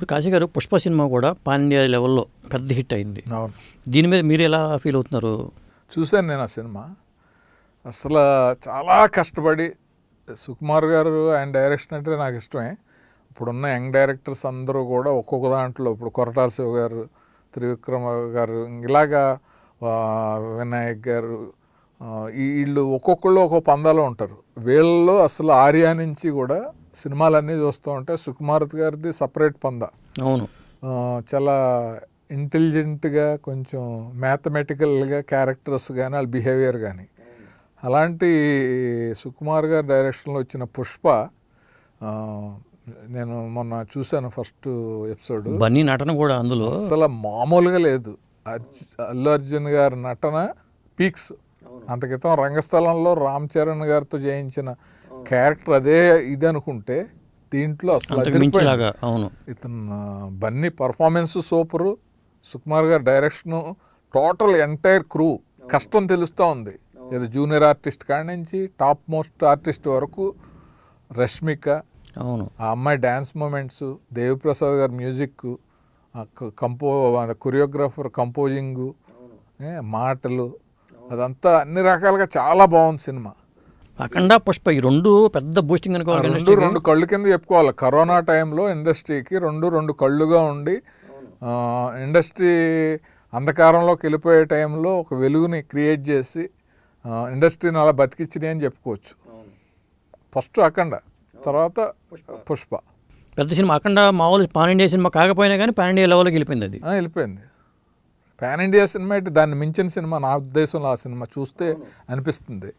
ఇప్పుడు కాశీ గారు పుష్ప సినిమా కూడా పాన్ ఇండియా లెవెల్లో పెద్ద హిట్ అయింది. అవును, దీని మీద మీరు ఎలా ఫీల్ అవుతున్నారు? చూశాను నేను ఆ సినిమా. అసలు చాలా కష్టపడి సుకుమార్ గారు ఆయన డైరెక్షన్ అంటే నాకు ఇష్టమే. ఇప్పుడున్న యంగ్ డైరెక్టర్స్ అందరూ కూడా ఒక్కొక్క దాంట్లో, ఇప్పుడు కొరటాల శివ గారు, త్రివిక్రమ గారు, ఇలాగా వినాయక్ గారు, వీళ్ళు ఒక్కొక్కళ్ళు ఒక్కొక్క పందాలో ఉంటారు. వీళ్ళలో అసలు ఆర్యా నుంచి కూడా సినిమాలన్నీ చూస్తూ ఉంటే సుకుమార్ గారిది సపరేట్ పందా. అవును, చాలా ఇంటెలిజెంట్గా, కొంచెం మ్యాథమెటికల్గా క్యారెక్టర్స్ కానీ వాళ్ళ బిహేవియర్ కానీ, అలాంటి సుకుమార్ గారి డైరెక్షన్లో వచ్చిన పుష్ప నేను మొన్న చూశాను ఫస్ట్ ఎపిసోడ్. బన్నీ నటన కూడా అందులో అసలు మామూలుగా లేదు. అల్లు అర్జున్ గారి నటన పీక్స్. అంత క్రితం రంగస్థలంలో రామ్ చరణ్ గారితో చేయించిన క్యారెక్టర్ అదే ఇది అనుకుంటే, దీంట్లో అసలు అవును, ఇతను బన్నీ పర్ఫార్మెన్స్ సూపరు, సుకుమార్ గారి డైరెక్షను, టోటల్ ఎంటైర్ క్రూ కష్టం తెలుస్తూ ఉంది. ఏదో జూనియర్ ఆర్టిస్ట్ కాడి నుంచి టాప్ మోస్ట్ ఆర్టిస్ట్ వరకు, రష్మిక, అవును, ఆ అమ్మాయి డ్యాన్స్ మూమెంట్స్, దేవిప్రసాద్ గారి మ్యూజిక్, కొరియోగ్రాఫర్ కంపోజింగు, మాటలు, అదంతా అన్ని రకాలుగా చాలా బాగుంది సినిమా. అఖండ, పుష్ప ఈ రెండు పెద్ద బూస్టింగ్ అనుకోవాలి. రెండు కళ్ళు కింద చెప్పుకోవాలి. కరోనా టైంలో ఇండస్ట్రీకి రెండు కళ్ళుగా ఉండి, ఇండస్ట్రీ అంధకారంలోకి వెళ్ళిపోయే టైంలో ఒక వెలుగుని క్రియేట్ చేసి ఇండస్ట్రీని అలా బతికించినాయి అని చెప్పుకోవచ్చు. ఫస్ట్ అఖండ, తర్వాత పుష్ప. పెద్ద సినిమా అఖండ మామూలు పాన్ ఇండియా సినిమా కాకపోయినా కానీ పాన్ ఇండియా లెవెల్కి వెళ్ళిపోయింది. అది వెళ్ళిపోయింది. పాన్ ఇండియా సినిమా అయితే దాన్ని మించిన సినిమా నా ఉద్దేశంలో ఆ సినిమా చూస్తే అనిపిస్తుంది.